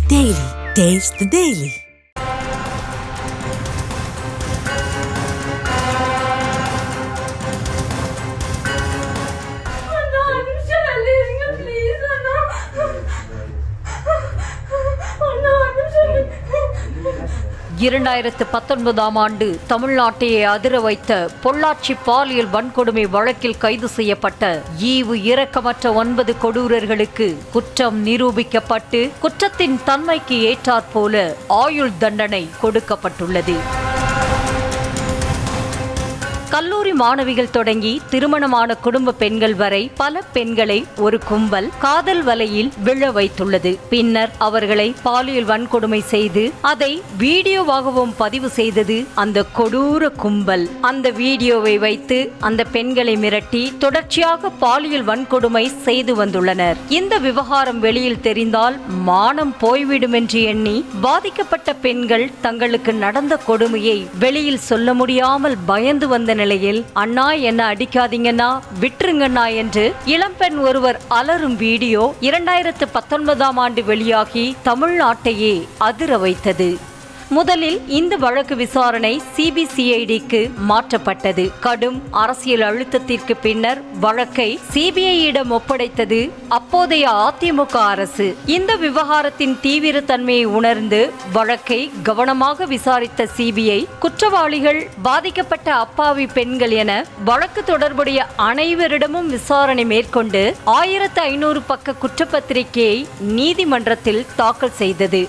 Daily. Taste the Daily. இரண்டாயிரத்து 19ஆம் ஆண்டு தமிழ்நாட்டையே அதிர வைத்த பொள்ளாச்சி பாலியல் வன்கொடுமை வழக்கில் கைது செய்யப்பட்ட ஈவு இரக்கமற்ற 9 கொடூரர்களுக்கு குற்றம் நிரூபிக்கப்பட்டு குற்றத்தின் தன்மைக்கு ஏற்றாற்போல ஆயுள் தண்டனை கொடுக்கப்பட்டுள்ளது. கல்லூரி மாணவிகள் தொடங்கி திருமணமான குடும்ப பெண்கள் வரை பல பெண்களை ஒரு கும்பல் காதல் வலையில் விழ வைத்துள்ளது. பின்னர் அவர்களை பாலியல் வன்கொடுமை செய்து அதை வீடியோவாகவும் பதிவு செய்தது அந்த கொடூர கும்பல். அந்த வீடியோவை வைத்து அந்த பெண்களை மிரட்டி தொடர்ச்சியாக பாலியல் வன்கொடுமை செய்து வந்துள்ளனர். இந்த விவகாரம் வெளியில் தெரிந்தால் மானம் போய்விடும் என்று எண்ணி பாதிக்கப்பட்ட பெண்கள் தங்களுக்கு நடந்த கொடுமையை வெளியில் சொல்ல முடியாமல் பயந்து வந்த நிலையில் அண்ணா என்ன அடிக்காதீங்கண்ணா விட்டுருங்கண்ணா என்று இளம்பெண் ஒருவர் அலறும் வீடியோ 2019ஆம் ஆண்டு வெளியாகி தமிழ்நாட்டையே அதிர வைத்தது. முதலில் இந்த வழக்கு விசாரணை சிபிசிஐடிக்கு மாற்றப்பட்டது. கடும் அரசியல் அழுத்தத்திற்கு பின்னர் வழக்கை சிபிஐயிடம் ஒப்படைத்தது அப்போதைய அதிமுக அரசு. இந்த விவகாரத்தின் தீவிரத்தன்மையை உணர்ந்து வழக்கை கவனமாக விசாரித்த சிபிஐ குற்றவாளிகள் பாதிக்கப்பட்ட அப்பாவி பெண்கள் என வழக்கு தொடர்புடைய அனைவரிடமும் விசாரணை மேற்கொண்டு 1500 பக்க குற்றப்பத்திரிகையை நீதிமன்றத்தில் தாக்கல் செய்தது.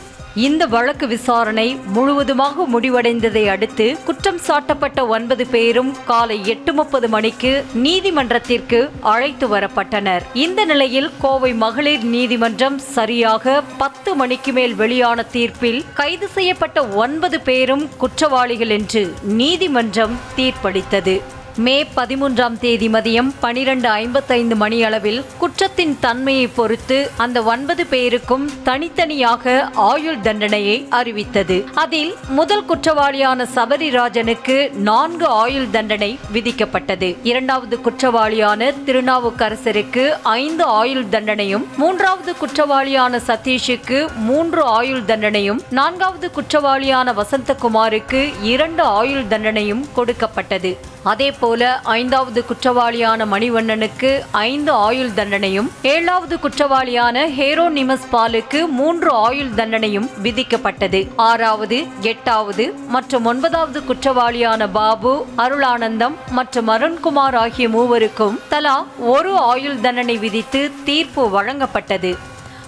இந்த வழக்கு விசாரணை முழுவதுமாக முடிவடைந்ததை அடுத்து குற்றம் சாட்டப்பட்ட 9 பேரும் காலை 8:30 மணிக்கு நீதிமன்றத்திற்கு அழைத்து வரப்பட்டனர். இந்த நிலையில் கோவை மகளிர் நீதிமன்றம் சரியாக 10 மணிக்கு மேல் வெளியான தீர்ப்பில் கைது செய்யப்பட்ட 9 பேரும் குற்றவாளிகள் என்று நீதிமன்றம் தீர்ப்பளித்தது. மே 13ஆம் தேதி மதியம் 12:55 மணி அளவில் குற்றத்தின் தன்மையை பொறுத்து அந்த 9 பேருக்கும் தனித்தனியாக ஆயுள் தண்டனையை அறிவித்தது. அதில் முதல் குற்றவாளியான சபரிராஜனுக்கு 4 ஆயுள் தண்டனை விதிக்கப்பட்டது. இரண்டாவது குற்றவாளியான திருநாவுக்கரசருக்கு 5 ஆயுள் தண்டனையும், மூன்றாவது குற்றவாளியான சதீஷுக்கு 3 ஆயுள் தண்டனையும், நான்காவது குற்றவாளியான வசந்தகுமாருக்கு 2 ஆயுள் தண்டனையும் கொடுக்கப்பட்டது. அதேபோல 5வது குற்றவாளியான மணிவண்ணனுக்கு 5 ஆயுள் தண்டனையும், 7வது குற்றவாளியான ஹேரோனிமஸ் பாலுக்கு 3 ஆயுள் தண்டனையும் விதிக்கப்பட்டது. 6வது, 8வது மற்றும் 9வது குற்றவாளியான பாபு, அருளானந்தம் மற்றும் அருண்குமார் ஆகிய மூவருக்கும் தலா 1 ஆயுள் தண்டனை விதித்து தீர்ப்பு வழங்கப்பட்டது.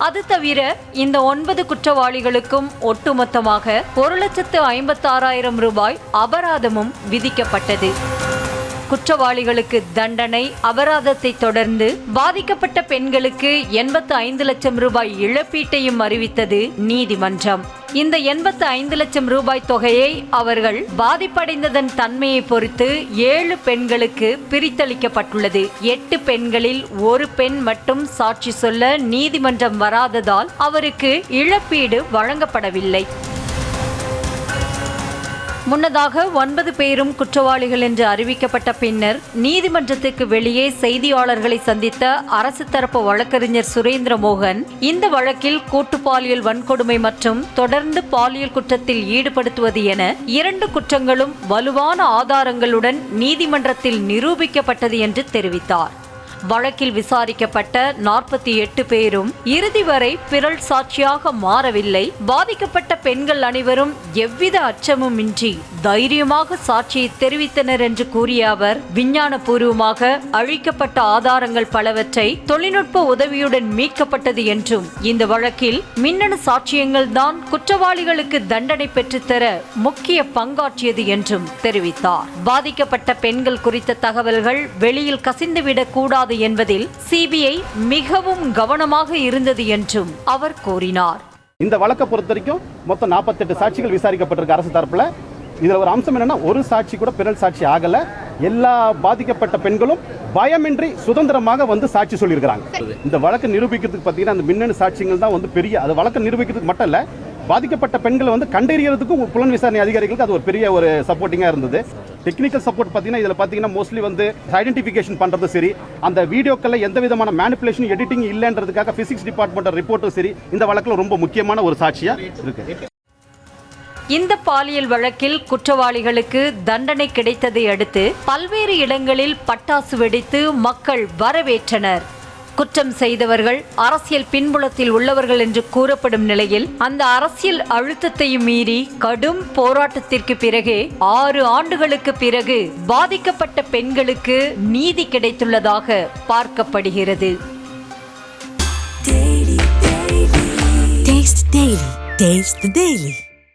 அது தவிர இந்த 9 குற்றவாளிகளுக்கும் ஒட்டுமொத்தமாக 1,56,000 ரூபாய் அபராதமும் விதிக்கப்பட்டது. குற்றவாளிகளுக்கு தண்டனை அபராதத்தை தொடர்ந்து பாதிக்கப்பட்ட பெண்களுக்கு 85 லட்சம் ரூபாய் இழப்பீட்டையும் அறிவித்தது நீதிமன்றம். இந்த 85 லட்சம் ரூபாய் தொகையை அவர்கள் பாதிப்படைந்ததன் தன்மையை பொறுத்து 7 பெண்களுக்கு பிரித்தளிக்கப்பட்டுள்ளது. 8 பெண்களில் ஒரு பெண் மட்டும் சாட்சி சொல்ல நீதிமன்றம் வராததால் அவருக்கு இழப்பீடு வழங்கப்படவில்லை. முன்னதாக 9 பேரும் குற்றவாளிகள் என்று அறிவிக்கப்பட்ட பின்னர் நீதிமன்றத்துக்கு வெளியே செய்தியாளர்களை சந்தித்த அரசு தரப்பு வழக்கறிஞர் சுரேந்திர மோகன் இந்த வழக்கில் கூட்டு பாலியல் வன்கொடுமை மற்றும் தொடர்ந்து பாலியல் குற்றத்தில் ஈடுபடுத்துவது என 2 குற்றங்களும் வலுவான ஆதாரங்களுடன் நீதிமன்றத்தில் நிரூபிக்கப்பட்டது என்று தெரிவித்தார். வழக்கில் விசாரிக்கப்பட்ட 48 பேரும் இறுதி வரை பிறல் சாட்சியாக மாறவில்லை. பாதிக்கப்பட்ட பெண்கள் அனைவரும் எவ்வித அச்சமுமின்றி தைரியமாக சாட்சியை தெரிவித்தனர் என்று கூறிய அவர், விஞ்ஞானபூர்வமாக அழிக்கப்பட்ட ஆதாரங்கள் பலவற்றை தொழில்நுட்ப உதவியுடன் மீட்கப்பட்டது என்றும் இந்த வழக்கில் மின்னணு சாட்சியங்கள் தான் குற்றவாளிகளுக்கு தண்டனை பெற்றுத்தர முக்கிய பங்காற்றியது என்றும் தெரிவித்தார். பாதிக்கப்பட்ட பெண்கள் குறித்த தகவல்கள் வெளியில் கசிந்துவிடக் கூடாது என்பதில் சிபிஐ மிகவும் கவனமாக இருந்தது என்றும் அவர் கூறினார். இந்த வழக்கை பொறுத்த வரைக்கும் மொத்தம் 48 சாட்சிகள் விசாரிக்கப்பட்டிருக்கு அரசு தரப்புல. இதுல ஒரு அம்சம் என்னன்னா, ஒரு சாட்சி கூட பிறல் சாட்சி ஆகல. எல்லா பாதிக்கப்பட்ட பெண்களும் பயமின்றி சுதந்திரமாக வந்து சாட்சி சொல்லியிருக்கிறாங்க. இந்த வழக்கு நிரூபிக்கிறதுக்கு பார்த்தீங்கன்னா அந்த மின்னணு சாட்சியங்கள் தான் வந்து பெரிய, அது வழக்கு நிரூபிக்கிறதுக்கு மட்டும் இல்ல, பாதிக்கப்பட்ட பெண்களை வந்து கண்டறியறதுக்கும் புலன் விசாரணை அதிகாரிகளுக்கு அது ஒரு பெரிய ஒரு சப்போர்ட்டிங்கா இருந்தது. டெக்னிக்கல் சப்போர்ட் பார்த்தீங்கன்னா இதில் பார்த்தீங்கன்னா மோஸ்ட்லி வந்து ஐடென்டிஃபிகேஷன் பண்ணுறது சரி, அந்த வீடியோக்களில் எந்த விதமான மேனிப்புலேஷன் எடிட்டிங் இல்லைன்றதுக்காக ஃபிசிக்ஸ் டிபார்ட்மெண்ட் ரிப்போர்ட்டும் சரி இந்த வழக்கில் ரொம்ப முக்கியமான ஒரு சாட்சியாக இருக்கு. இந்த பாலியல் வழக்கில் குற்றவாளிகளுக்கு தண்டனை கிடைத்ததை அடுத்து பல்வேறு இடங்களில் பட்டாசு வெடித்து மக்கள் வரவேற்றனர். குற்றம் செய்தவர்கள் அரசியல் பின்புலத்தில் உள்ளவர்கள் என்று கூறப்படும் நிலையில் அந்த அரசியல் அழுத்தத்தையும் மீறி கடும் போராட்டத்திற்கு பிறகு 6 ஆண்டுகளுக்கு பிறகு பாதிக்கப்பட்ட பெண்களுக்கு நீதி கிடைத்துள்ளதாக பார்க்கப்படுகிறது. Taste the Daily.